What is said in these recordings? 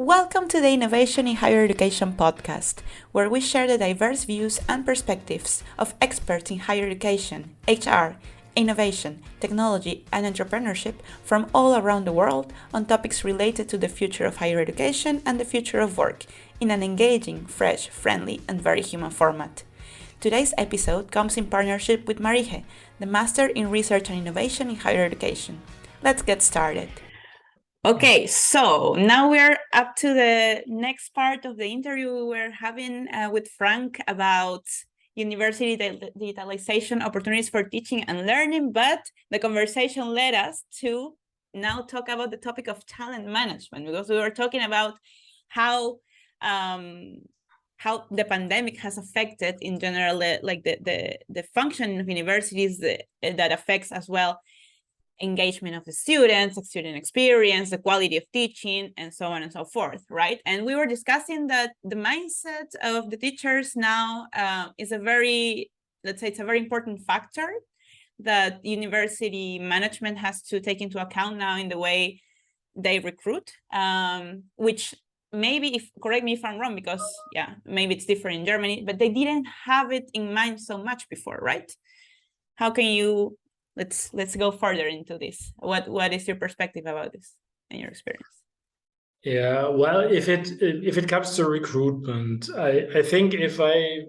Welcome to the Innovation in Higher Education podcast, where we share the diverse views and perspectives of experts in higher education, HR, innovation, technology, and entrepreneurship from all around the world on topics related to the future of higher education and the future of work in an engaging, fresh, friendly, and very human format. Today's episode comes in partnership with Marije, the Master in Research and Innovation in Higher Education. Let's get started. Okay, so now we're up to the next part of the interview we were having with Frank about university digitalization opportunities for teaching and learning, but the conversation led us to now talk about the topic of talent management, because we were talking about how the pandemic has affected in general the function of universities that affects as well engagement of the students, the student experience, the quality of teaching, and so on and so forth, right? And we were discussing that the mindset of the teachers now is a very, let's say it's a very important factor that university management has to take into account now in the way they recruit, which maybe, correct me if I'm wrong, because maybe it's different in Germany, but they didn't have it in mind so much before, right? How can you Let's go further into this. What is your perspective about this and your experience? Yeah, well, if it comes to recruitment, I think I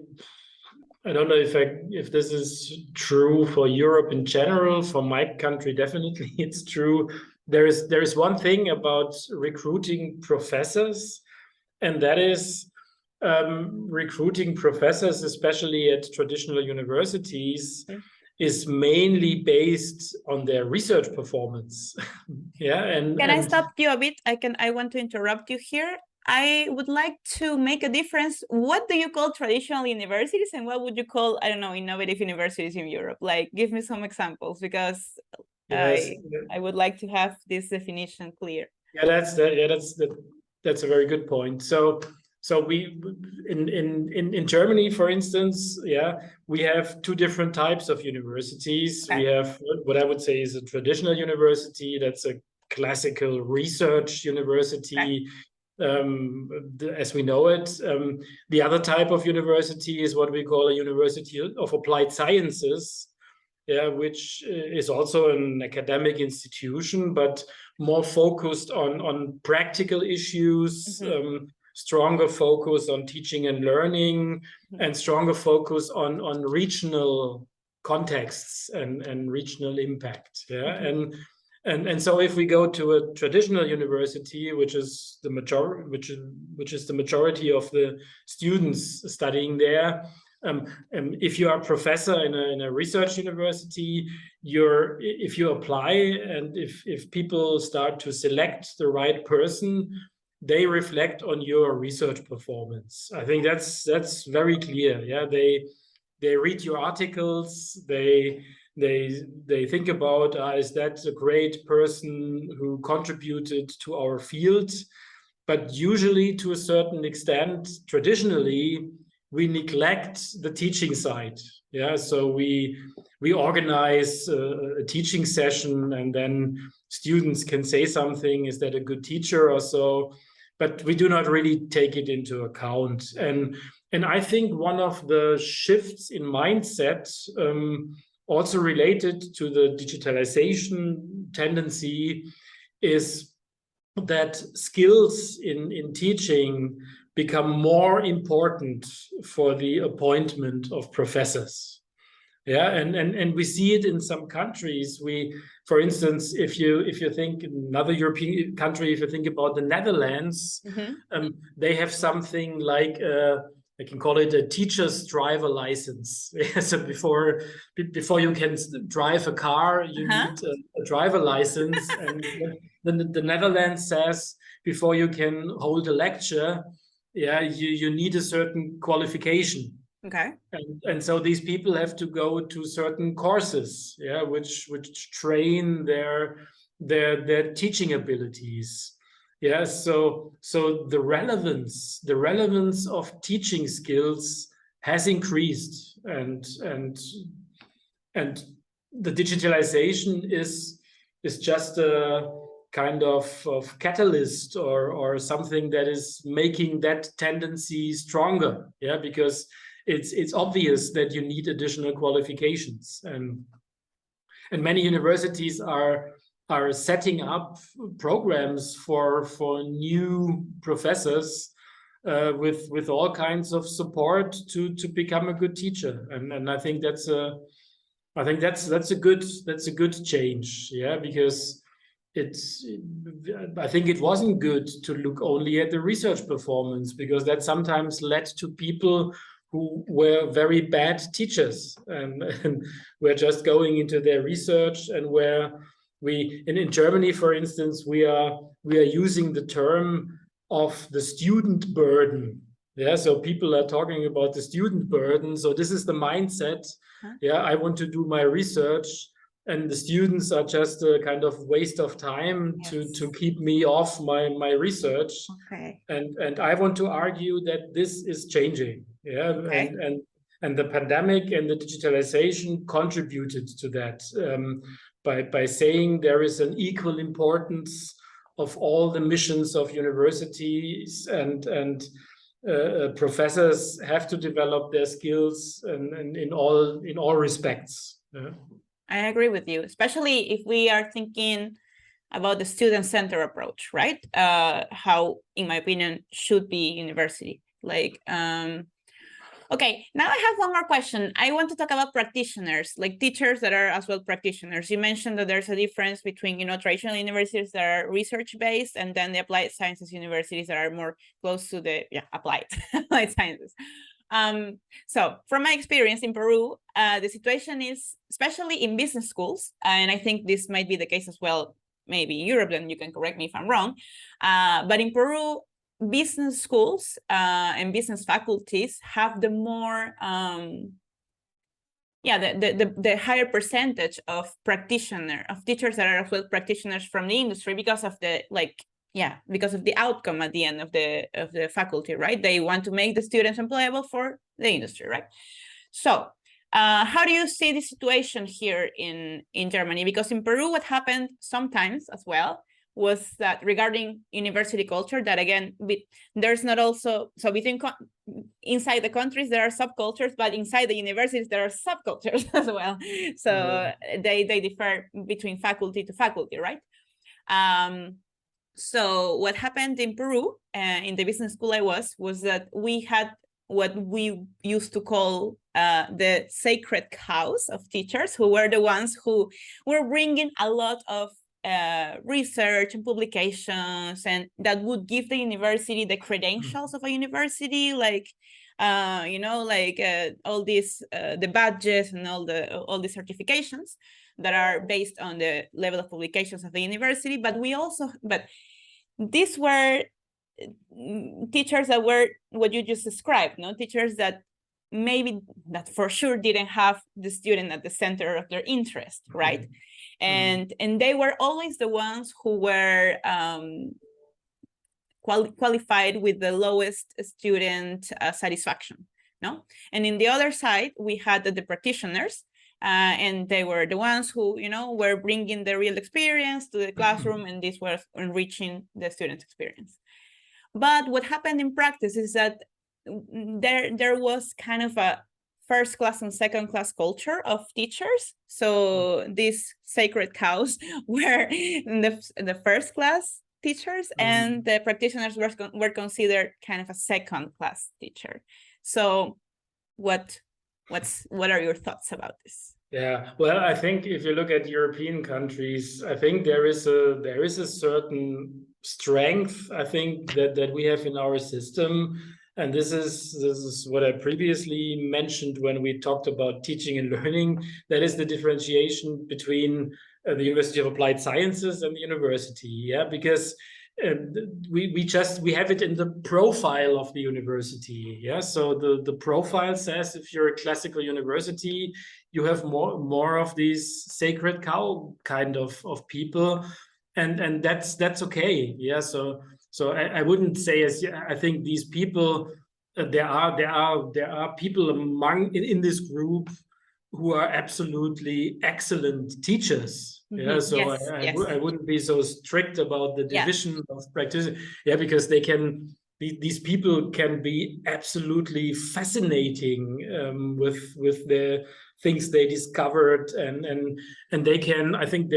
don't know if this is true for Europe in general. For my country, definitely it's true. There is one thing about recruiting professors, and that is recruiting professors, especially at traditional universities. Mm-hmm. Is mainly based on their research performance. Can I stop you a bit? I want to interrupt you here. I would like to make a difference. What do you call traditional universities, and what would you call, I don't know, innovative universities in Europe? Like, give me some examples, because yes. I would like to have this definition clear. Yeah, that's a very good point. So we in Germany, for instance, we have two different types of universities. Okay. We have what I would say is a traditional university. That's a classical research university, as we know it. The other type of university is what we call a university of applied sciences, which is also an academic institution, but more focused on practical issues. Mm-hmm. Stronger focus on teaching and learning, and stronger focus on regional contexts and regional impact. Mm-hmm. And so if we go to a traditional university, which is the majority of the students studying there, if you are a professor in a research university, if you apply and if people start to select the right person, they reflect on your research performance. I think that's very clear. Yeah, they read your articles. They think about, is that a great person who contributed to our field? But usually, to a certain extent, traditionally, we neglect the teaching side. Yeah, so we organize a teaching session, and then students can say something. Is that a good teacher or so? But we do not really take it into account. And I think one of the shifts in mindset, also related to the digitalization tendency, is that skills in teaching become more important for the appointment of professors. Yeah, and we see it in some countries. For instance, if you think another European country, if you think about the Netherlands, mm-hmm. They have something like I can call it a teacher's driver license. So before you can drive a car, you need a driver license, and then the Netherlands says before you can hold a lecture, you need a certain qualification. Okay. And so these people have to go to certain courses, which train their teaching abilities. Yeah, so the relevance of teaching skills has increased, and the digitalization is just a kind of catalyst or something that is making that tendency stronger. Yeah, because it's obvious that you need additional qualifications, and many universities are setting up programs for new professors with all kinds of support to become a good teacher, and I think that's a good change. Yeah, because it's I think it wasn't good to look only at the research performance, because that sometimes led to people who were very bad teachers and were just going into their research, and where in Germany, for instance, we are using the term of the student burden. Yeah, so people are talking about the student burden. So this is the mindset. Yeah, I want to do my research, and the students are just a kind of waste of time to keep me off my research. Okay. And I want to argue that this is changing. Yeah, Okay. and the pandemic and the digitalization contributed to that, by saying there is an equal importance of all the missions of universities, and professors have to develop their skills and in all respects. Yeah. I agree with you, especially if we are thinking about the student-centered approach, right? How, in my opinion, should be university. Like, okay, now I have one more question. I want to talk about practitioners, like teachers that are as well practitioners. You mentioned that there's a difference between, traditional universities that are research-based, and then the applied sciences universities that are more close to the applied sciences. So from my experience in Peru, the situation is, especially in business schools, and I think this might be the case as well, maybe in Europe, then you can correct me if I'm wrong, but in Peru, business schools and business faculties have the more, the higher percentage of teachers that are as well practitioners from the industry, because of the because of the outcome at the end of the faculty, right? They want to make the students employable for the industry, right? So how do you see the situation here in Germany? Because in Peru, what happened sometimes as well was that, regarding university culture, that again, there's not also, so between inside the countries there are subcultures, but inside the universities there are subcultures as well. So they differ between faculty to faculty, right? So what happened in Peru, in the business school I was that we had what we used to call the sacred cows of teachers, who were the ones who were bringing a lot of research and publications, and that would give the university the credentials of a university, like all these the badges and all the certifications that are based on the level of publications of the university. But these were teachers that were what you just described, teachers that maybe that for sure didn't have the student at the center of their interest, right? And they were always the ones who were qualified with the lowest student satisfaction, no? And in the other side, we had the practitioners, and they were the ones who, were bringing the real experience to the classroom, and this was enriching the student's experience. But what happened in practice is that there was kind of a first class and second class culture of teachers. So these sacred cows were in the first class teachers, and the practitioners were considered kind of a second class teacher. So what are your thoughts about this? Yeah, well, I think if you look at European countries, I think there is a certain strength, I think, that we have in our system. And this is what I previously mentioned when we talked about teaching and learning. That is the differentiation between the University of Applied Sciences and the university. Yeah, because we have it in the profile of the university. Yeah, so the profile says, if you're a classical university, you have more of these sacred cow kind of people, and that's okay. Yeah, so I wouldn't say, as I think these people, there are people in this group who are absolutely excellent teachers. Yeah, so Yes, yes. I wouldn't be so strict about the Yeah. division of practice. Yeah, because these people can be absolutely fascinating with the things they discovered, and they can. I think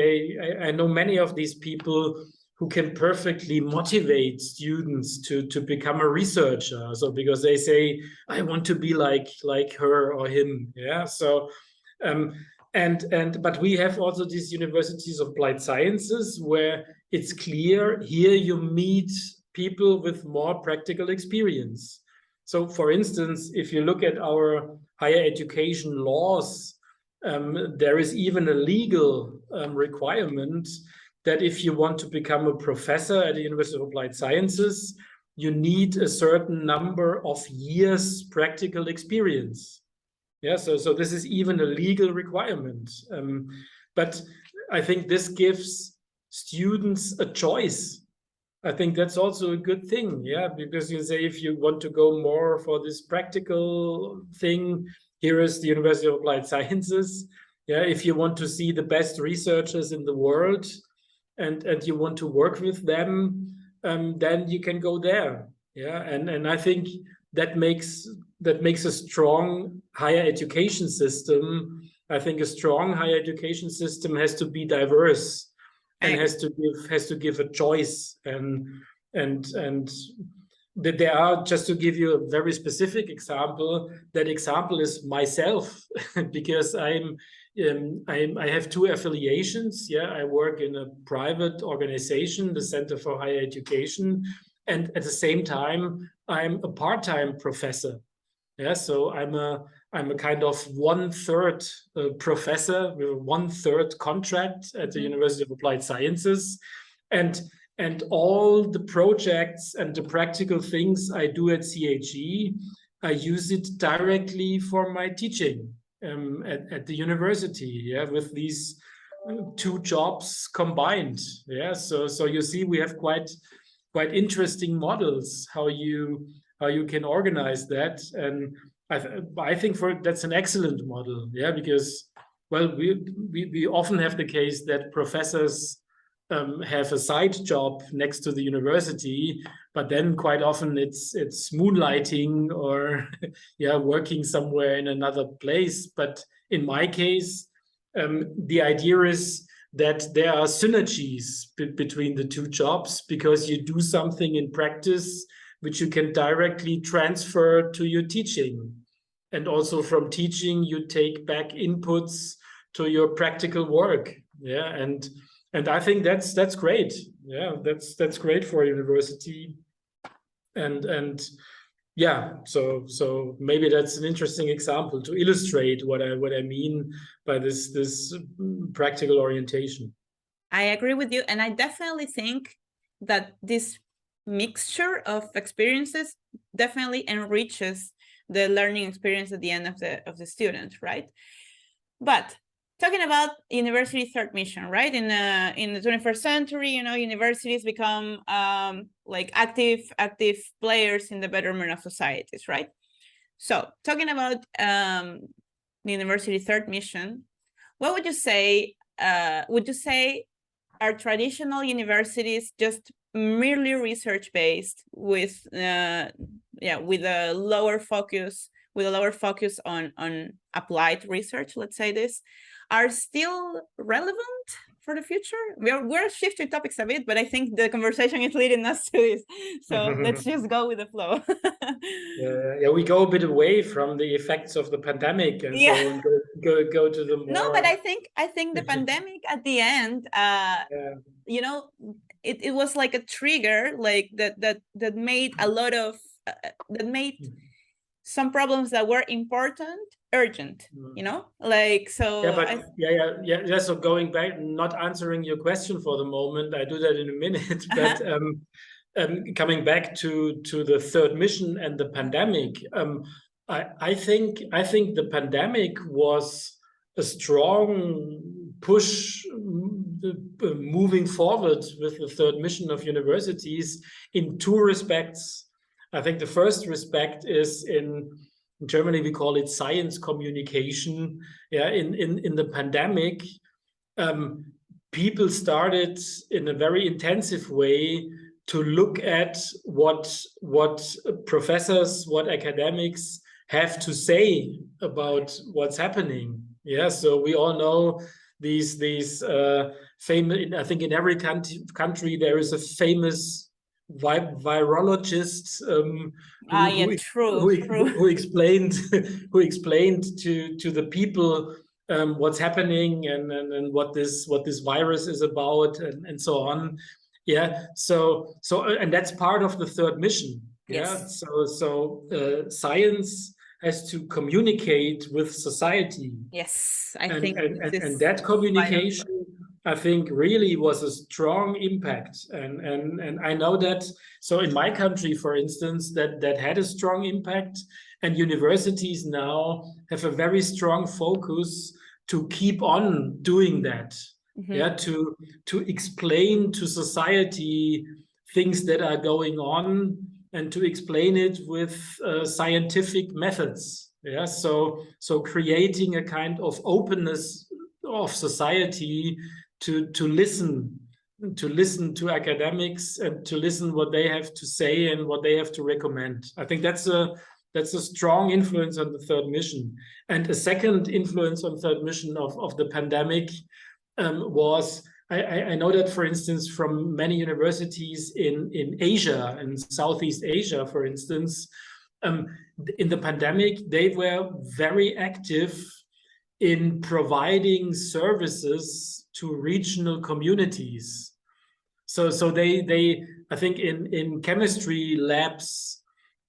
I know many of these people who can perfectly motivate students to become a researcher. So because they say, I want to be like her or him. Yeah, so. Um, but we have also these universities of applied sciences where it's clear here you meet people with more practical experience. So for instance, if you look at our higher education laws, there is even a legal requirement that if you want to become a professor at the University of Applied Sciences, you need a certain number of years practical experience. Yeah, so this is even a legal requirement. But I think this gives students a choice. I think that's also a good thing, yeah, because you say if you want to go more for this practical thing, here is the University of Applied Sciences. Yeah, if you want to see the best researchers in the world and you want to work with them, then you can go there. Yeah, and I think that makes a strong higher education system. I think a strong higher education system has to be diverse I and agree. has to give a choice and that there are, just to give you a very specific example, that example is myself because I have two affiliations. Yeah, I work in a private organization, the Center for Higher Education, and at the same time I'm a part-time professor. Yeah, so I'm a kind of one-third professor with a one-third contract at the University of Applied Sciences, and all the projects and the practical things I do at CHE, I use it directly for my teaching at the university. Yeah, with these two jobs combined. Yeah, so you see, we have quite interesting models how you can organize that, and I think that's an excellent model. Yeah, because well, we often have the case that professors have a side job next to the university, but then quite often it's moonlighting or yeah, working somewhere in another place. But in my case, the idea is that there are synergies between the two jobs because you do something in practice which you can directly transfer to your teaching. And also from teaching, you take back inputs to your practical work. Yeah, and I think that's great. Yeah, that's great for a university. And yeah, so maybe that's an interesting example to illustrate what I mean by this practical orientation. I agree with you, and I definitely think that this mixture of experiences definitely enriches the learning experience at the end of the student, right? But talking about university third mission, right? In the 21st century, universities become like active players in the betterment of societies, right? So talking about the university third mission, what would you say? Would you say are traditional universities just merely research based with with a lower focus on applied research, let's say this, are still relevant for the future? We're shifting topics a bit, but I think the conversation is leading us to this, so let's just go with the flow. Yeah, we go a bit away from the effects of the pandemic and Yeah. so and go to the more. No, but I think the pandemic at the end, Yeah. It was like a trigger, like that made a lot of that made some problems that were important urgent, like so. Yeah, but yeah. So going back, not answering your question for the moment, I do that in a minute. But coming back to the third mission and the pandemic, I think the pandemic was a strong push moving forward with the third mission of universities in two respects. I think the first respect is in Germany we call it science communication. Yeah, in the pandemic, people started in a very intensive way to look at what professors, what academics have to say about what's happening. Yeah, so we all know these famous. I think in every country there is a famous virologist who explained to the people what's happening and what this virus is about and so on. Yeah, so and that's part of the third mission. Yeah, Yes. so science has to communicate with society. Yes, I and think and that communication, I think, really was a strong impact. And I know that. So in my country, for instance, that had a strong impact, and universities now have a very strong focus to keep on doing that. Yeah, to explain to society things that are going on, and to explain it with scientific methods. Yeah, so creating a kind of openness of society to listen to academics and to listen what they have to say and what they have to recommend. I think that's a strong influence on the third mission. And a second influence on third mission of the pandemic was, I know that, for instance, from many universities in Asia, in Southeast Asia, for instance, in the pandemic, they were very active in providing services to regional communities. So they I think in chemistry labs,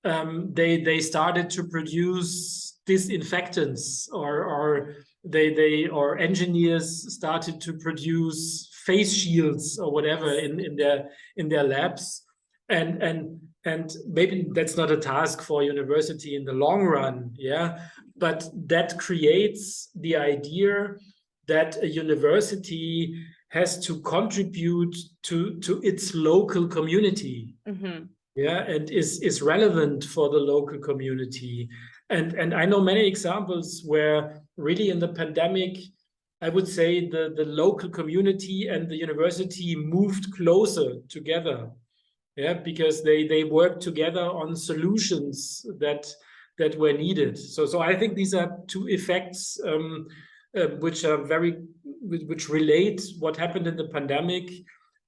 they started to produce disinfectants, or engineers started to produce face shields or whatever in their labs. And maybe that's not a task for a university in the long run, yeah, but that creates the idea that a university has to contribute to its local community. Yeah, and is relevant for the local community. And I know many examples where really in the pandemic, I would say the local community and the university moved closer together. Yeah, because they worked together on solutions that were needed. So I think these are two effects which relate what happened in the pandemic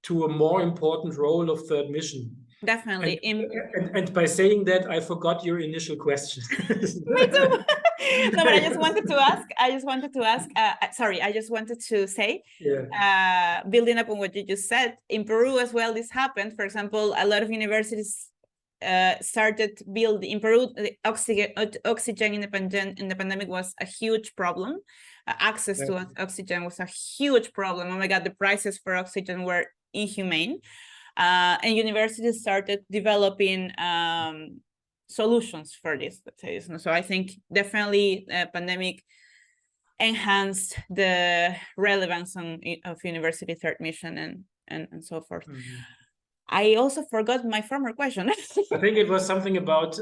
to a more important role of third mission. Definitely. And by saying that, I forgot your initial question. Me too. No, but I just wanted to say, yeah. Building up on what you just said, in Peru as well, this happened. For example, a lot of universities started building. In Peru, the oxygen in the pandemic was a huge problem. Access to oxygen was a huge problem. Oh my God, the prices for oxygen were inhumane. And universities started developing solutions for this. So I think definitely the pandemic enhanced the relevance of university third mission and so forth. I also forgot my former question. I think it was something about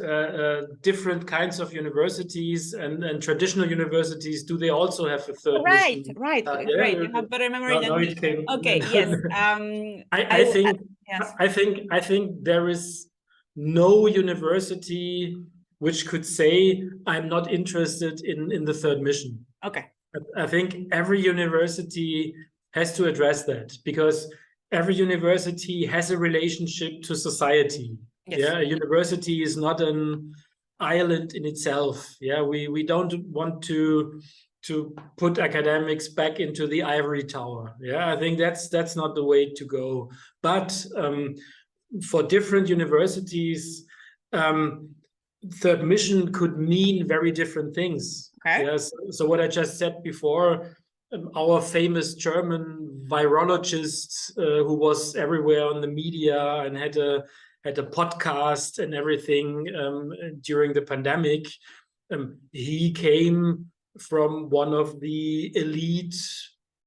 different kinds of universities and traditional universities. Do they also have a third mission? Right. Great. You have better memory than me. Okay. Yes. I think there is no university which could say I'm not interested in the third mission. Okay. I think every university has to address that, because every university has a relationship to society. Yes. Yeah, a university is not an island in itself. Yeah, we don't want to put academics back into the ivory tower. Yeah, I think that's not the way to go. But for different universities, third mission could mean very different things. Okay. Yes. So what I just said before, our famous German virologist who was everywhere on the media and had a podcast and everything during the pandemic, he came from one of the elite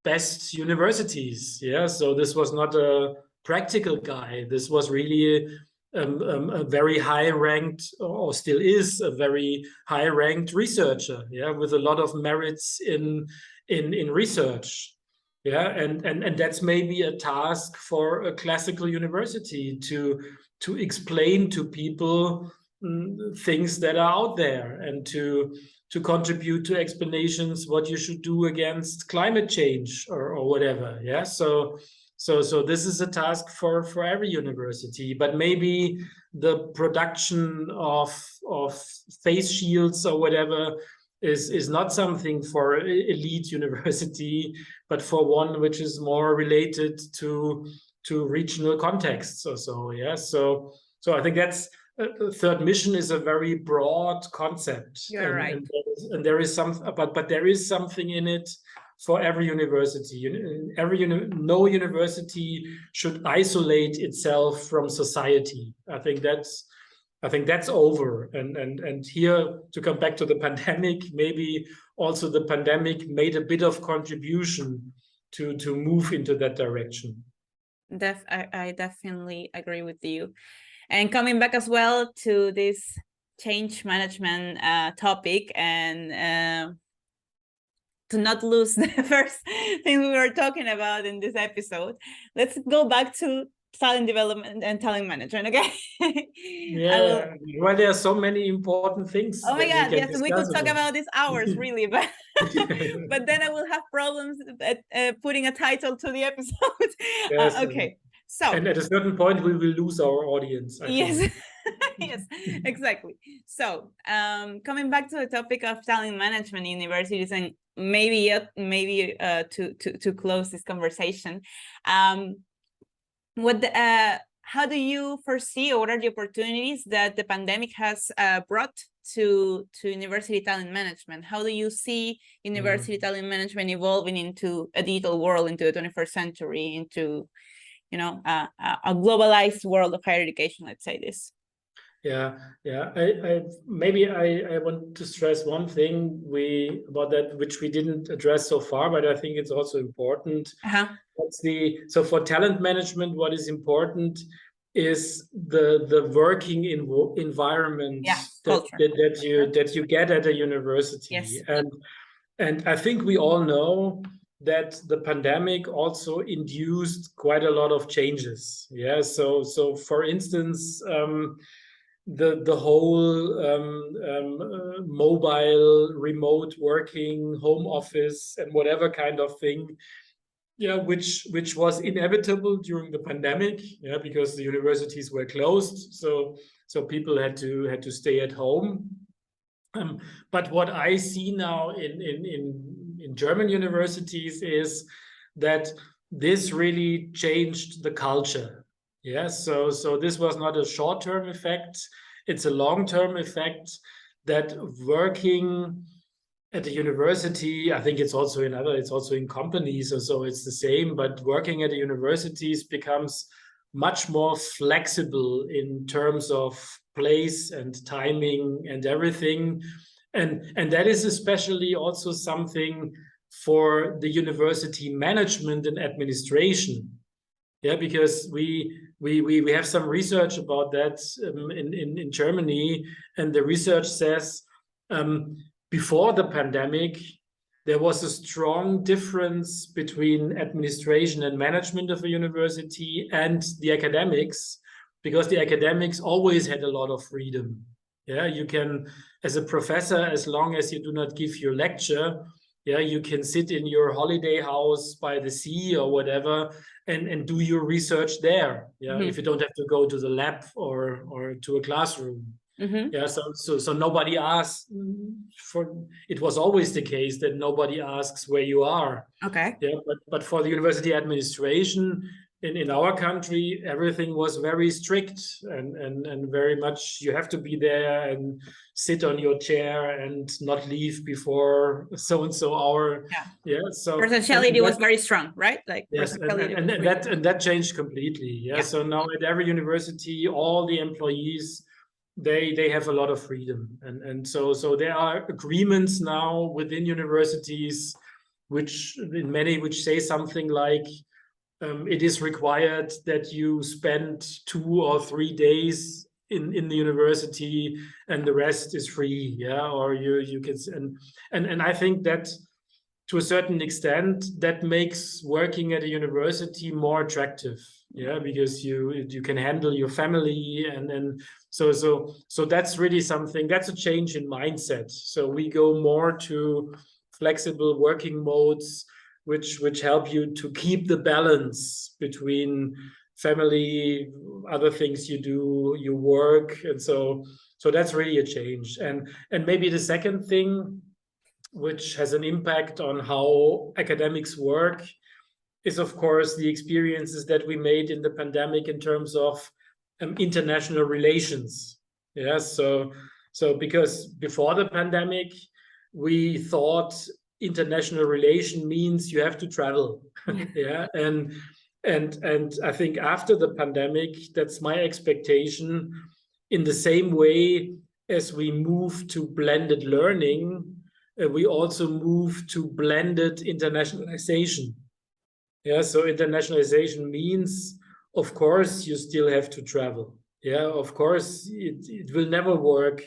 best universities. Yeah, so this was not a practical guy. This was really a very high-ranked, or still is a very high-ranked researcher. Yeah, with a lot of merits in research. Yeah, and that's maybe a task for a classical university to explain to people things that are out there, and to contribute to explanations what you should do against climate change or whatever. Yeah, so this is a task for every university, but maybe the production of face shields or whatever is not something for elite university, but for one which is more related to regional contexts or so. Yeah, so I think that's third mission is a very broad concept, You're right. and there is some, but there is something in it for every university. No university should isolate itself from society. I think that's over. And here, to come back to the pandemic, maybe also the pandemic made a bit of contribution to move into that direction. I definitely agree with you. And coming back as well to this change management topic, and to not lose the first thing we were talking about in this episode, let's go back to talent development and talent management. Okay. Yeah, well, there are so many important things. Oh my God, yes, we could talk about this hours, really, but but then I will have problems putting a title to the episode. Yes, okay, so and at a certain point we will lose our audience, I yes. think. Yes, exactly. So coming back to the topic of talent management universities, and maybe to close this conversation, how do you foresee, or what are the opportunities that the pandemic has brought to university talent management? How do you see university talent management evolving into a digital world, into the 21st century, into a globalized world of higher education? Let's say this. Yeah. I maybe I want to stress one thing about that which we didn't address so far, but I think it's also important. So for talent management, what is important is the working environment that you get at a university. Yes. And I think we all know that the pandemic also induced quite a lot of changes. Yeah. So for instance, the whole mobile remote working, home office, and whatever kind of thing, yeah, which was inevitable during the pandemic, yeah, because the universities were closed, so people had to stay at home. But what I see now in German universities is that this really changed the culture. Yeah, so this was not a short-term effect; it's a long-term effect. That working at the university, I think it's also in companies, so it's the same. But working at the universities becomes much more flexible in terms of place and timing and everything, and that is especially also something for the university management and administration. Yeah, because we have some research about that in Germany, and the research says before the pandemic, there was a strong difference between administration and management of a university and the academics, because the academics always had a lot of freedom. Yeah, you can, as a professor, as long as you do not give your lecture, yeah, you can sit in your holiday house by the sea or whatever and do your research there. Yeah, if you don't have to go to the lab or to a classroom. Yeah, so nobody asks for. It was always the case that nobody asks where you are. Okay. Yeah, but for the university administration in our country, everything was very strict and very much you have to be there and sit on your chair and not leave before so and so hour. Yeah, so presentiality was very strong, right? Like yes, and that changed completely. Yeah, so now at every university, all the employees, they have a lot of freedom, and so there are agreements now within universities which say something like it is required that you spend 2 or 3 days in the university and the rest is free. Yeah, or you can, and I think that to a certain extent, that makes working at a university more attractive. Yeah, because you can handle your family, and so that's really something. That's a change in mindset. So we go more to flexible working modes, which help you to keep the balance between family, other things you do, you work, and so that's really a change. And maybe the second thing, which has an impact on how academics work, is of course the experiences that we made in the pandemic in terms of international relations. Yeah, so because before the pandemic, we thought international relation means you have to travel. Yeah, and I think after the pandemic, that's my expectation. In the same way as we move to blended learning, we also move to blended internationalization. Yeah, so internationalization means, of course, you still have to travel. Yeah, of course, it will never work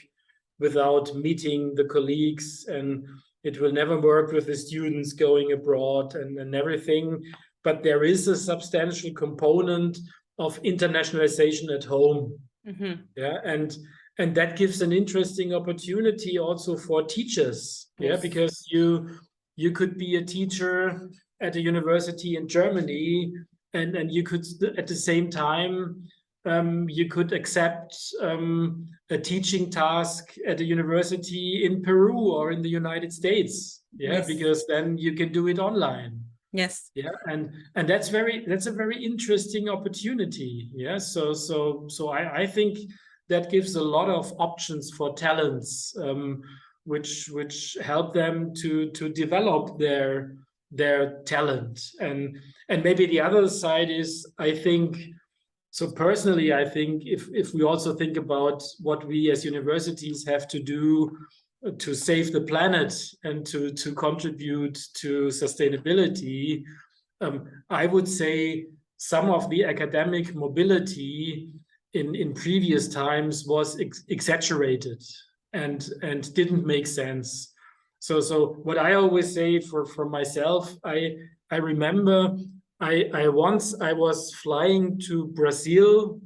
without meeting the colleagues, and it will never work with the students going abroad and everything. But there is a substantial component of internationalization at home. Mm-hmm. Yeah, and that gives an interesting opportunity also for teachers. Yes. Yeah, because you could be a teacher at a university in Germany, and you could at the same time you could accept a teaching task at a university in Peru or in the United States. Yeah, yes. Because then you can do it online. Yes. Yeah, and that's a very interesting opportunity. Yeah, so I think that gives a lot of options for talents, which help them to develop their talent. And maybe the other side is, I think, so personally, I think if we also think about what we as universities have to do to save the planet and to contribute to sustainability, I would say some of the academic mobility in previous times was exaggerated and didn't make sense. So what I always say for myself, I remember I once I was flying to Brazil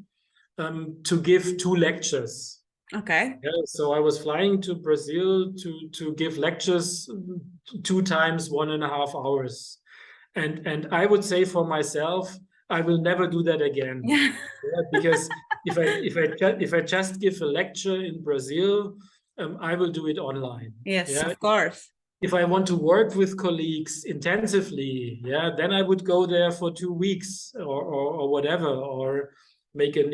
to give 2 lectures. Okay. Yeah, so I was flying to Brazil to give lectures 2 times 1.5 hours, and I would say for myself, I will never do that again. Yeah, because if I just give a lecture in Brazil, I will do it online. Yes, yeah? Of course. If I want to work with colleagues intensively, yeah, then I would go there for 2 weeks or whatever, or make an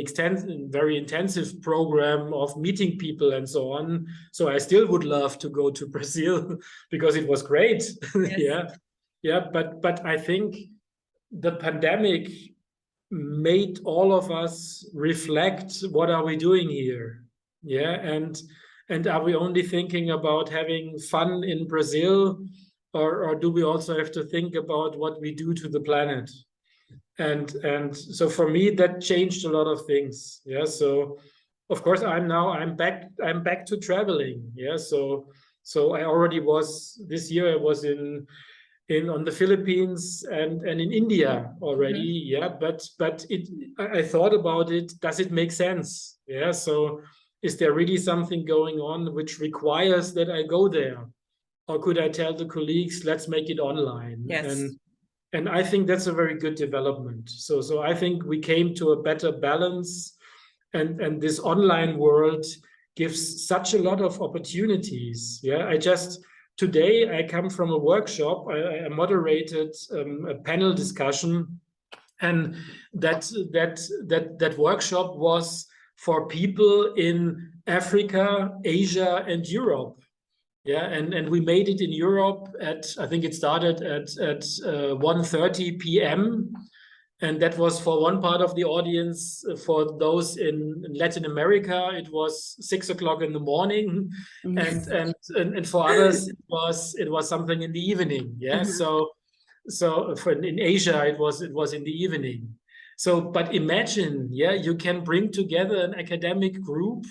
very intensive program of meeting people and so on. So I still would love to go to Brazil because it was great. Yes. Yeah. But I think the pandemic made all of us reflect, what are we doing here? Yeah, and are we only thinking about having fun in Brazil, or do we also have to think about what we do to the planet? And so for me, that changed a lot of things. Yeah, so of course I'm back to traveling. Yeah, so I already was this year. I was in on the Philippines and in India already. Mm-hmm. Yeah, but I thought about it. Does it make sense? Yeah, so is there really something going on which requires that I go there, or could I tell the colleagues, let's make it online? Yes. And I think that's a very good development. So I think we came to a better balance, and this online world gives such a lot of opportunities. Yeah, today I come from a workshop. I moderated a panel discussion, and that workshop was for people in Africa, Asia, and Europe. Yeah, and we made it in Europe I think it started at 1:30 p.m. And that was for one part of the audience. For those in Latin America, it was 6 o'clock in the morning, and for others it was something in the evening. Yeah, mm-hmm. So in Asia it was in the evening. So, but imagine, yeah, you can bring together an academic group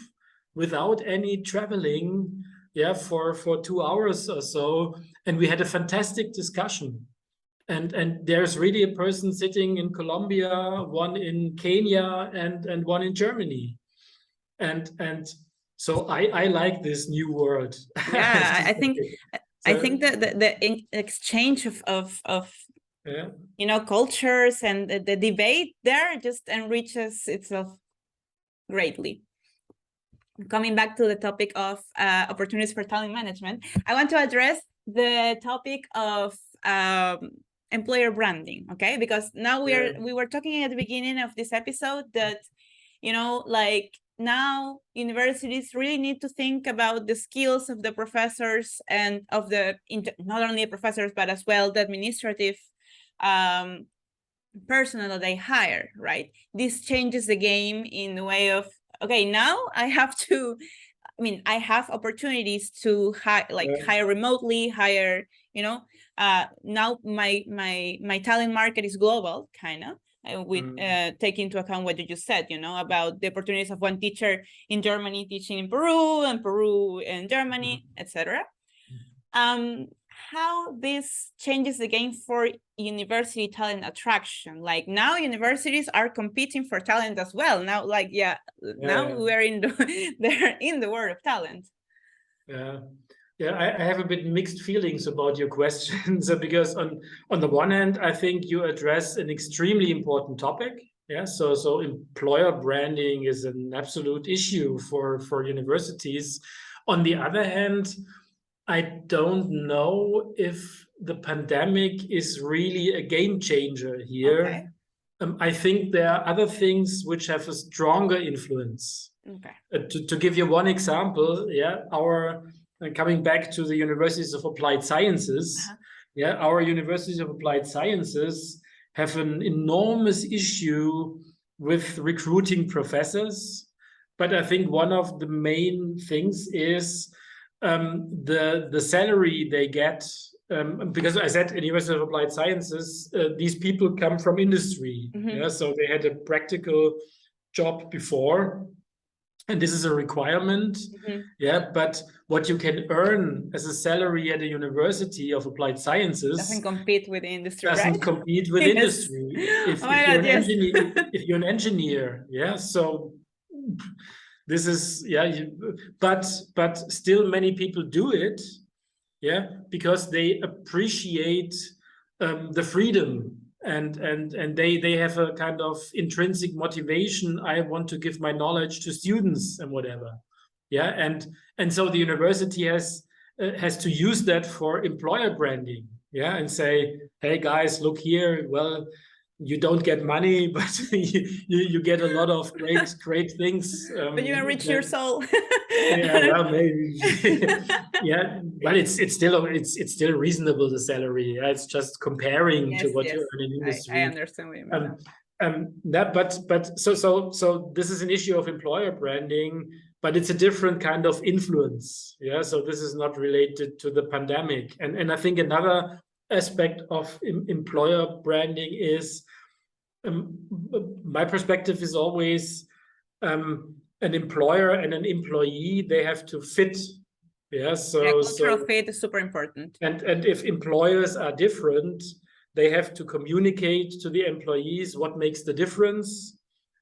without any traveling, yeah, for 2 hours or so, and we had a fantastic discussion. And there's really a person sitting in Colombia, one in Kenya, and one in Germany, and so I like this new world. Yeah, I So think that the exchange of yeah, cultures and the debate there just enriches itself greatly. Coming back to the topic of opportunities for talent management, I want to address the topic of employer branding, okay? Because now we were talking at the beginning of this episode that, like now universities really need to think about the skills of the professors and of the, not only the professors, but as well the administrative personnel that they hire, right? This changes the game in the way of, okay, now I have opportunities to hire remotely, hire, now my talent market is global, kind of. With take into account what you just said, about the opportunities of one teacher in Germany teaching in Peru, and Peru in Germany, etc. How this changes the game for university talent attraction. Like now universities are competing for talent as well. Now, now we're they're in the world of talent. Yeah, I have a bit mixed feelings about your questions because on the one hand, I think you address an extremely important topic. Yeah, so employer branding is an absolute issue for universities. On the other hand, I don't know if the pandemic is really a game changer here. Okay. I think there are other things which have a stronger influence. Okay. To give you one example, coming back to the universities of applied sciences, our universities of applied sciences have an enormous issue with recruiting professors. But I think one of the main things is the salary they get, because I said in University of Applied Sciences, these people come from industry. So they had a practical job before, and this is a requirement. But what you can earn as a salary at a university of applied sciences doesn't compete with industry, doesn't right? compete with industry. If you're an engineer, so this is but still many people do it, because they appreciate the freedom, and they have a kind of intrinsic motivation. I want to give my knowledge to students and whatever, and so the university has to use that for employer branding, and say, hey guys, look here, well, you don't get money, but you get a lot of great things. But you enrich your soul. Well, maybe. But it's still reasonable, the salary. It's just comparing to what you earn in industry. I understand what you mean. But so this is an issue of employer branding, but it's a different kind of influence. So this is not related to the pandemic. And I think another aspect of employer branding is, my perspective is always, an employer and an employee, they have to fit. Cultural fit is super important. And if employers are different, they have to communicate to the employees what makes the difference.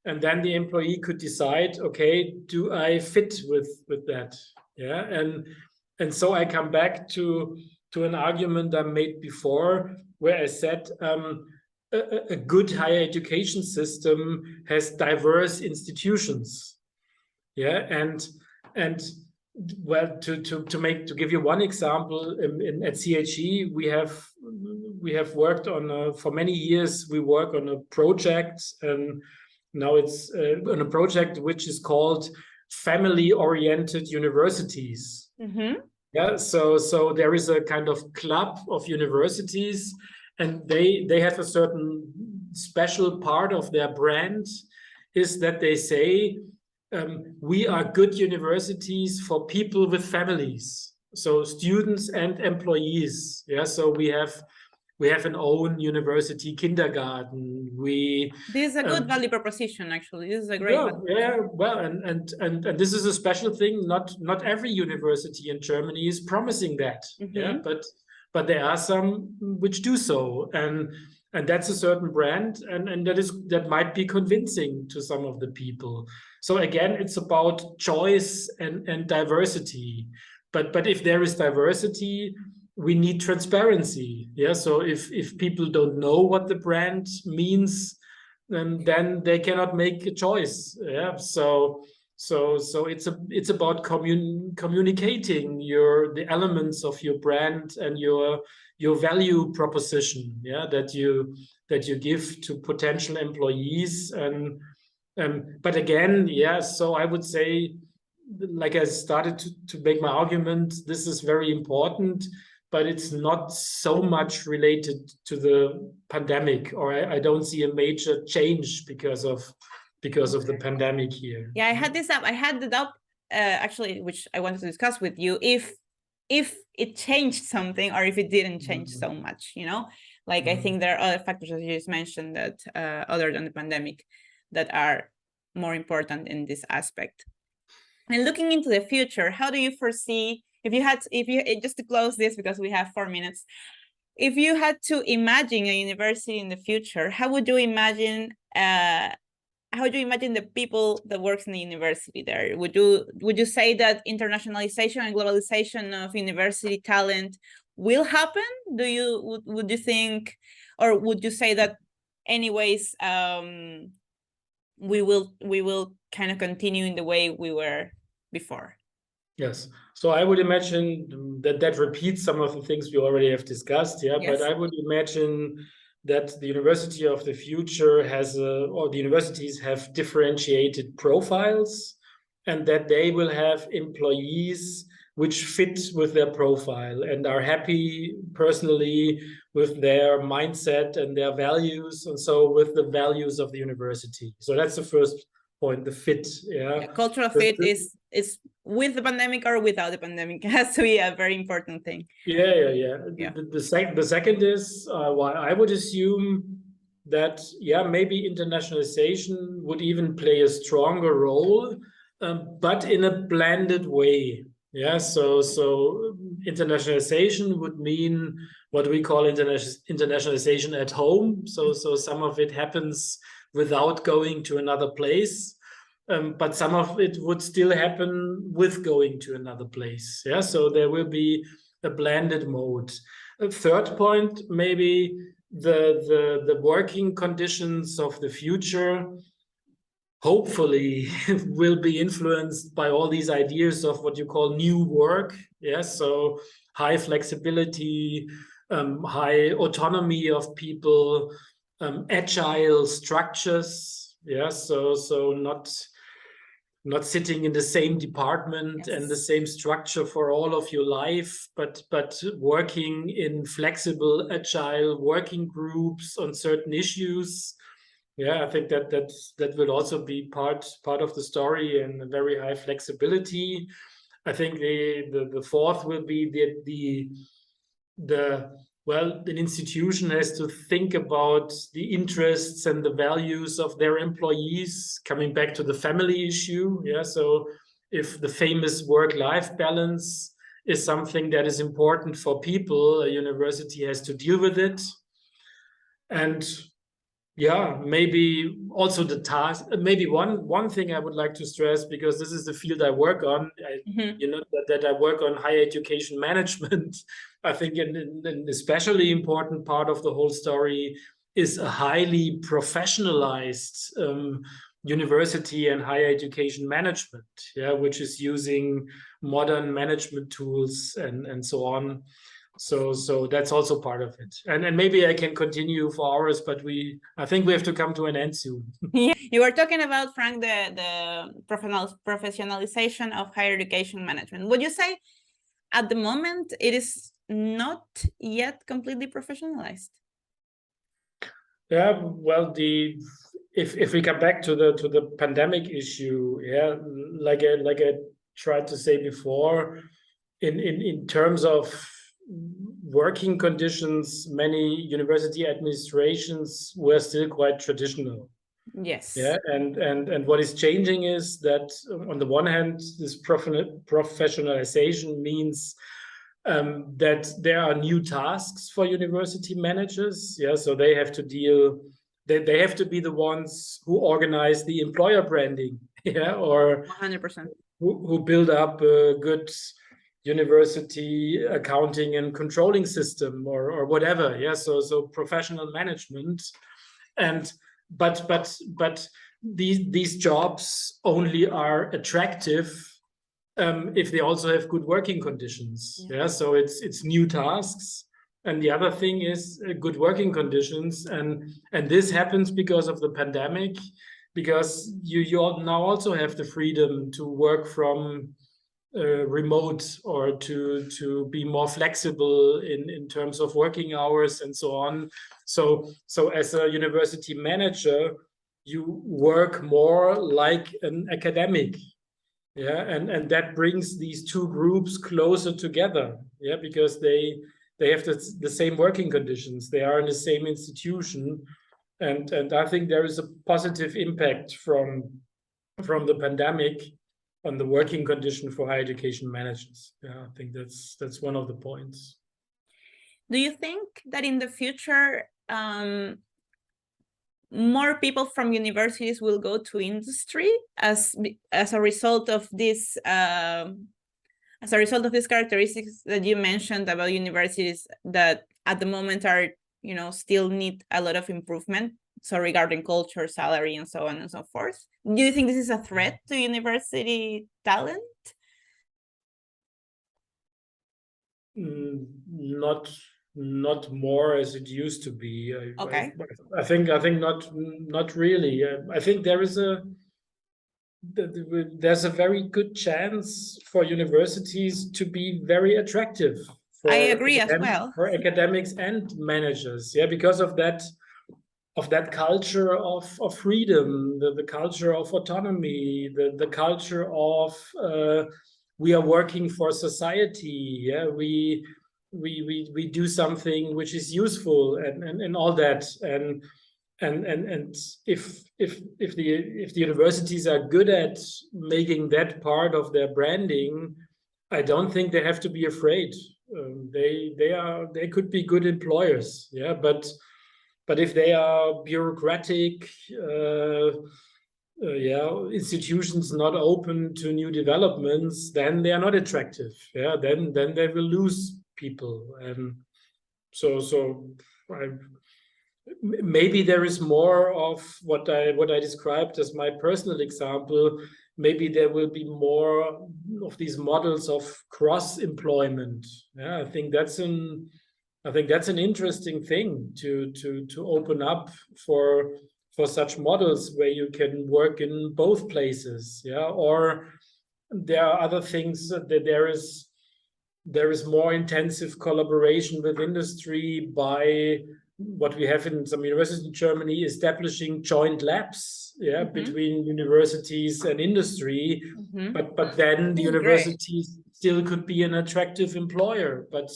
And then the employee could decide, okay, do I fit with that? And so I come back to an argument I made before, where I said, a good higher education system has diverse institutions. And well, to give you one example, at CHE we have worked on for many years. We work on a project, and now it's on a project which is called family-oriented universities. So there is a kind of club of universities, and they have a certain special part of their brand, is that they say, we are good universities for people with families, so students and employees. So we have we have an own university kindergarten. This is a good value proposition, actually. This is a great value proposition. Well, and this is a special thing. Not every university in Germany is promising that. Yeah, but there are some which do so, and that's a certain brand, and that might be convincing to some of the people. So again, it's about choice and diversity. But if there is diversity, we need transparency. Yeah. So if people don't know what the brand means, then they cannot make a choice. Yeah. So it's about communicating the elements of your brand and your value proposition. Yeah. That you give to potential employees. And but again, yeah. So I would say, like I started to make my argument, this is very important, but it's not so much related to the pandemic, or I don't see a major change because of the pandemic here. Yeah, I had it up actually, which I wanted to discuss with you, if it changed something or if it didn't change so much, like I think there are other factors, as you just mentioned, that other than the pandemic, that are more important in this aspect. And looking into the future, how do you foresee, just to close this, because we have 4 minutes, if you had to imagine a university in the future, how would you imagine the people that works in the university there? Would you say that internationalization and globalization of university talent will happen? Would you think, or would you say that anyways, we will kind of continue in the way we were before? Yes. So I would imagine that repeats some of the things we already have discussed. Yeah. Yes. But I would imagine that the university of the future or the universities have differentiated profiles, and that they will have employees which fit with their profile and are happy personally with their mindset and their values, and so with the values of the university. So that's the first point, the fit. Yeah. Cultural fit is with the pandemic or without the pandemic. It has to be a very important thing. Yeah. The second is why I would assume that maybe internationalization would even play a stronger role, but in a blended way. Yeah. So internationalization would mean what we call internationalization at home. So some of it happens without going to another place. But some of it would still happen with going to another place. Yeah, so there will be a blended mode. A third point, maybe the working conditions of the future hopefully will be influenced by all these ideas of what you call new work. Yeah, so high flexibility, high autonomy of people, agile structures. Yeah, so not sitting in the same department and the same structure for all of your life, but working in flexible, agile working groups on certain issues. Yeah, I think that will also be part of the story, and a very high flexibility. I think the fourth will be an institution has to think about the interests and the values of their employees, coming back to the family issue. Yeah, so if the famous work-life balance is something that is important for people, a university has to deal with it. And maybe also the task. Maybe one thing I would like to stress, because this is the field I work on. That I work on higher education management. I think an especially important part of the whole story is a highly professionalized university and higher education management. Yeah, which is using modern management tools and so on. So that's also part of it. And maybe I can continue for hours, but I think we have to come to an end soon. Yeah, you were talking about, Frank, the professionalization of higher education management. Would you say at the moment it is not yet completely professionalized? Yeah, well, if we come back to the pandemic issue, yeah, like I tried to say before, in terms of working conditions, many university administrations were still quite traditional. Yes. Yeah, and what is changing is that on the one hand, this professionalization means that there are new tasks for university managers. Yeah, so they have to deal. They have to be the ones who organize the employer branding. Yeah, or 100%. Who build up a good university accounting and controlling system or whatever. Yeah, so professional management. And but these jobs only are attractive if they also have good working conditions. Yeah, so it's new tasks. And the other thing is good working conditions, and this happens because of the pandemic, because you now also have the freedom to work from remote, or to be more flexible in terms of working hours and so on. So as a university manager, you work more like an academic. Yeah, and that brings these two groups closer together. Yeah, because they have the same working conditions, they are in the same institution. And I think there is a positive impact from the pandemic on the working condition for higher education managers. Yeah, I think that's one of the points. Do you think that in the future more people from universities will go to industry as a result of this characteristics that you mentioned about universities that at the moment are, still need a lot of improvement, so regarding culture, salary, and so on and so forth? Do you think this is a threat to university talent? Not more as it used to be. Okay. I think not really. I think there's a very good chance for universities to be very attractive for I agree as well. for academics and managers. Yeah, because of that culture of freedom, the culture of autonomy, the culture of we are working for society. Yeah, we do something which is useful, and all that. And if the universities are good at making that part of their branding, I don't think they have to be afraid. They could be good employers. Yeah, but if they are bureaucratic, institutions not open to new developments, then they are not attractive. Yeah, then they will lose people. And maybe there is more of what I described as my personal example. Maybe there will be more of these models of cross employment. Yeah, I think that's an interesting thing to open up for such models where you can work in both places. Yeah, or there are other things that there is more intensive collaboration with industry by what we have in some universities in Germany, establishing joint labs, between universities and industry. But then the university still could be an attractive employer, but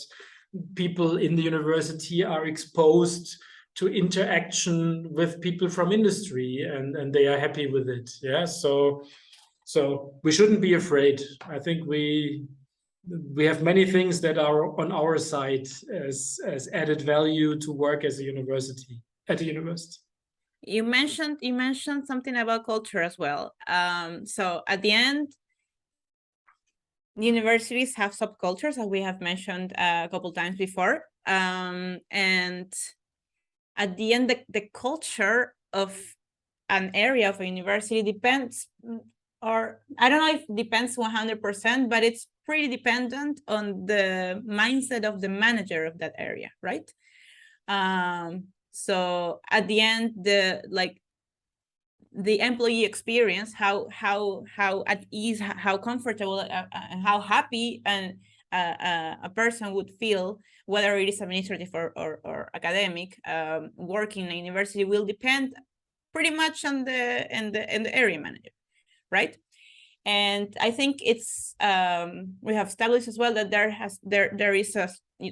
people in the university are exposed to interaction with people from industry, and they are happy with it. Yeah, so we shouldn't be afraid. I think we have many things that are on our side as added value to work as a university at a university. You mentioned something about culture as well. So at the end, universities have subcultures, as we have mentioned a couple times before. And at the end, the culture of an area of a university depends, or I don't know if it depends 100%, but it's pretty dependent on the mindset of the manager of that area, right? So at the end, the employee experience, how at ease, how comfortable, and how happy a person would feel, whether it is administrative or academic, working in a university, will depend pretty much on the area manager, right? And I think it's we have established as well that there is a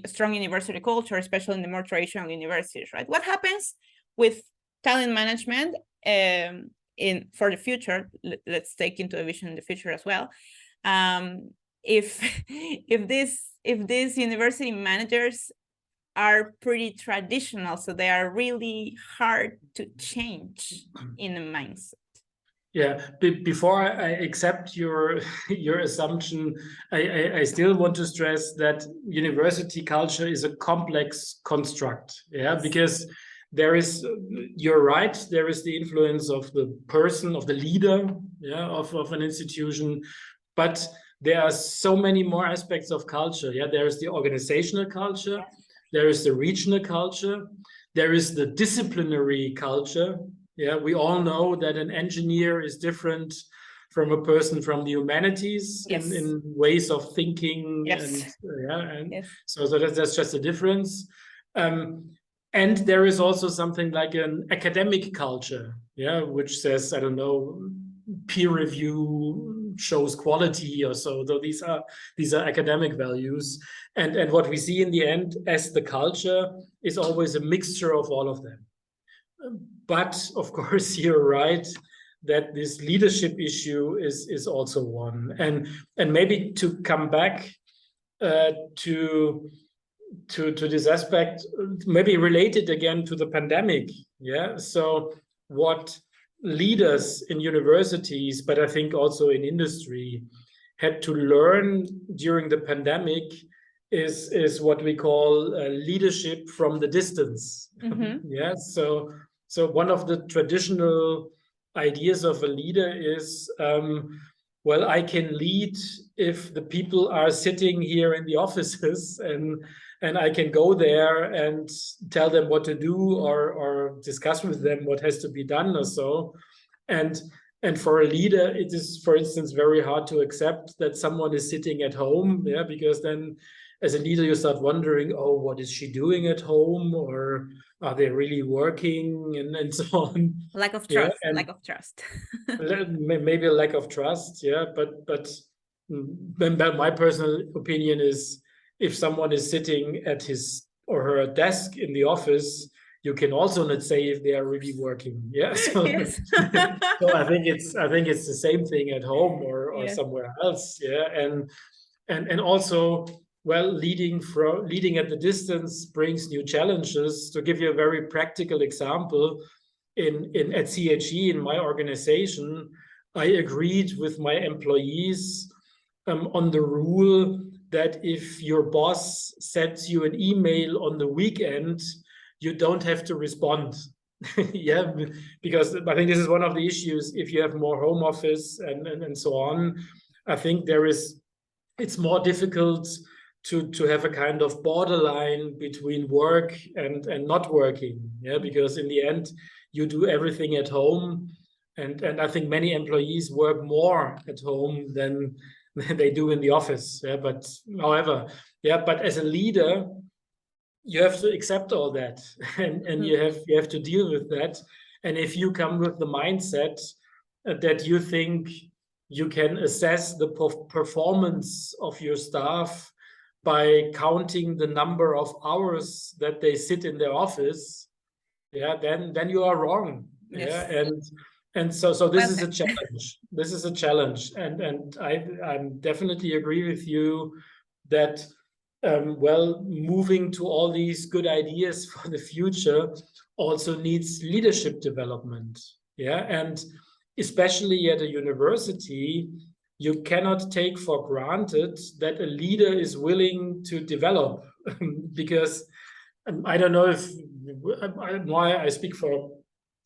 strong university culture, especially in the more traditional universities, right? What happens with talent management for the future? Let's take into a vision in the future as well. If these university managers are pretty traditional, so they are really hard to change in the mindset. Yeah, before I accept your assumption, I still want to stress that university culture is a complex construct. Yeah, because there is, you're right, there is the influence of the person, of the leader, yeah, of an institution, but there are so many more aspects of culture. Yeah, there is the organizational culture, there is the regional culture, there is the disciplinary culture. Yeah, we all know that an engineer is different from a person from the humanities in ways of thinking, and so that's just a difference. And there is also something like an academic culture, yeah, which says, I don't know, peer review shows quality or so. Though these are academic values, and what we see in the end as the culture is always a mixture of all of them. But of course, you're right that this leadership issue is also one, and maybe to come back to this aspect, maybe related again to the pandemic. Yeah, so what leaders in universities, but I think also in industry, had to learn during the pandemic is what we call leadership from the distance. Yeah, so one of the traditional ideas of a leader is, well, I can lead if the people are sitting here in the offices, and I can go there and tell them what to do, or discuss with them what has to be done or so. And for a leader, it is, for instance, very hard to accept that someone is sitting at home, yeah, because then as a leader, you start wondering, oh, what is she doing at home? Or are they really working? And so on. Lack of trust, lack of trust. Maybe a lack of trust, yeah. But my personal opinion is, if someone is sitting at his or her desk in the office, you can also not say if they are really working. Yeah. So, so I think it's the same thing at home or somewhere else. Yeah. And also, well, leading at the distance brings new challenges. To give you a very practical example, at CHE, in my organization, I agreed with my employees on the rule that if your boss sends you an email on the weekend, you don't have to respond. Yeah, because I think this is one of the issues. If you have more home office and so on, I think it's more difficult to have a kind of borderline between work and not working. Yeah, because in the end, you do everything at home, and I think many employees work more at home than they do in the office. Yeah, but however, yeah, but as a leader, you have to accept all that, and you have to deal with that. And if you come with the mindset that you think you can assess the performance of your staff by counting the number of hours that they sit in their office, yeah, then you are wrong. Yeah, and so this is a challenge. This is a challenge, and I definitely agree with you that well, moving to all these good ideas for the future also needs leadership development. Yeah, and especially at a university, you cannot take for granted that a leader is willing to develop, because I don't know if why I speak for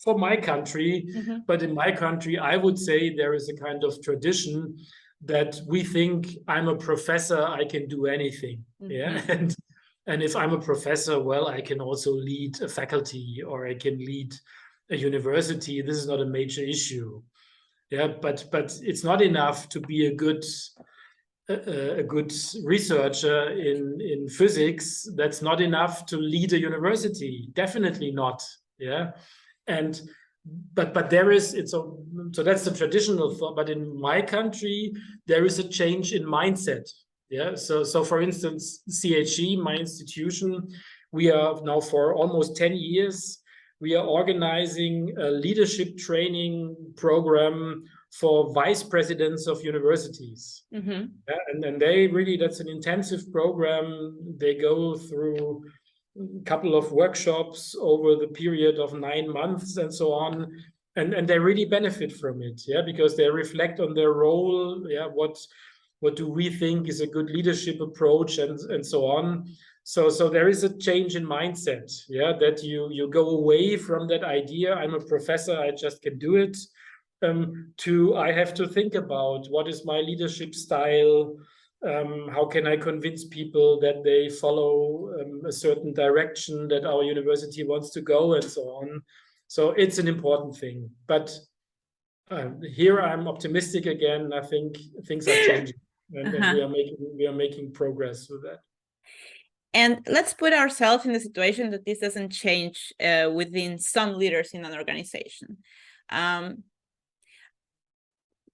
my country, but in my country, I would say there is a kind of tradition that we think, I'm a professor, I can do anything. Yeah, and if I'm a professor, well, I can also lead a faculty, or I can lead a university. This is not a major issue. Yeah, but it's not enough to be a good researcher in physics. That's not enough to lead a university. Definitely not. Yeah, and but there is so that's the traditional thought. But in my country, there is a change in mindset. Yeah. So for instance, CHE, my institution, we are now for almost 10 years. We are organizing a leadership training program for vice presidents of universities. Mm-hmm. Yeah, and they really, that's an intensive program. They go through a couple of workshops over the period of 9 months and so on. And they really benefit from it, yeah, because they reflect on their role, yeah, what do we think is a good leadership approach and so on. So there is a change in mindset, yeah, that you go away from that idea, I'm a professor, I just can do it, to I have to think about what is my leadership style, how can I convince people that they follow a certain direction that our university wants to go and so on. So it's an important thing. But here I'm optimistic again. I think things are changing, and we are making progress with that. And let's put ourselves in the situation that this doesn't change within some leaders in an organization.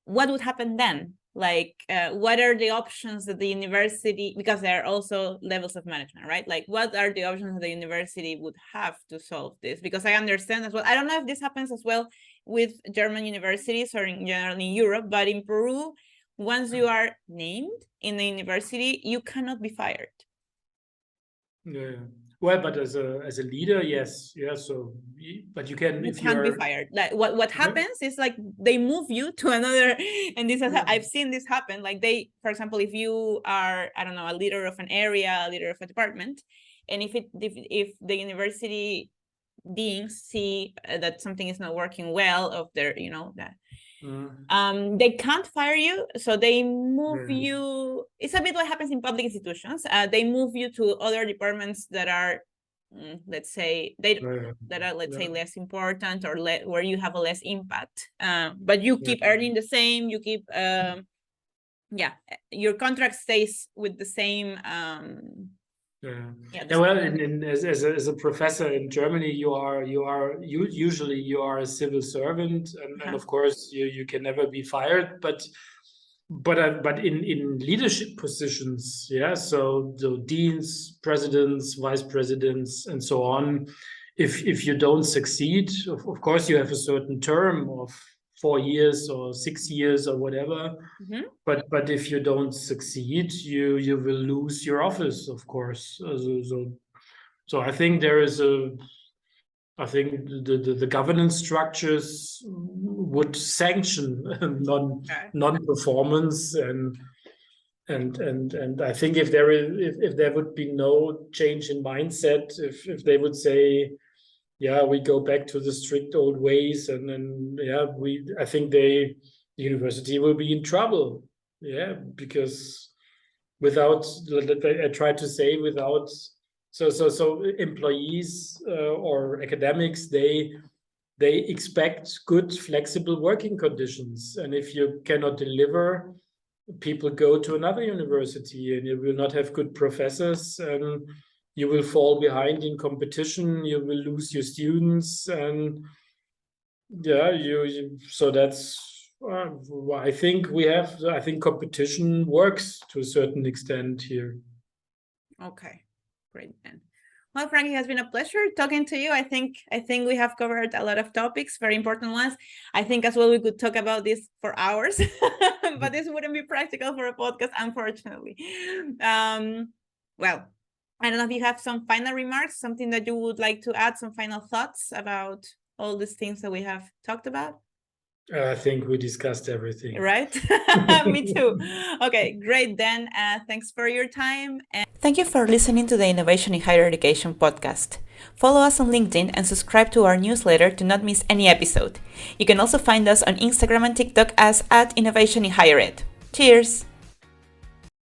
What would happen then? Like, what are the options that the university, because there are also levels of management, right? Like, what are the options that the university would have to solve this? Because I understand as well, I don't know if this happens as well with German universities or in general in Europe, but in Peru, once you are named in the university, you cannot be fired. Yeah. Well, but as a leader, yes, yeah. So, but you can, if can't be fired. Like what happens is like they move you to another, and this has, I've seen this happen. Like they, for example, if you are, I don't know, a leader of an area, a leader of a department, and if the university deans see that something is not working well of their, you know, that they can't fire you, so they move you. It's a bit what happens in public institutions. They move you to other departments that are, let's say, that are, let's say, less important or where you have a less impact. But you keep earning the same. You keep, your contract stays with the same. Well, as a professor in Germany, you usually are a civil servant, and of course you can never be fired. But in leadership positions, yeah, so the deans, presidents, vice presidents, and so on, if you don't succeed, of course you have a certain term of 4 years or 6 years or whatever. But if you don't succeed, you will lose your office, of course. So I think the governance structures would sanction non-performance, and I think if there would be no change in mindset, if they would say, yeah, we go back to the strict old ways, and then I think the university will be in trouble. Yeah, because without, I try to say, without, so employees or academics, they expect good, flexible working conditions, and if you cannot deliver, people go to another university, and you will not have good professors, and you will fall behind in competition. You will lose your students, and so that's. I think competition works to a certain extent here. Okay, great then. Well, Frank, it has been a pleasure talking to you. I think we have covered a lot of topics, very important ones. I think as well we could talk about this for hours, but this wouldn't be practical for a podcast, unfortunately. Well, I don't know if you have some final remarks, something that you would like to add, some final thoughts about all these things that we have talked about. I think we discussed everything. Right? Me too. Okay, great then. Thanks for your time. And thank you for listening to the Innovation in Higher Education podcast. Follow us on LinkedIn and subscribe to our newsletter to not miss any episode. You can also find us on Instagram and TikTok as @Innovation in Higher Ed. Cheers!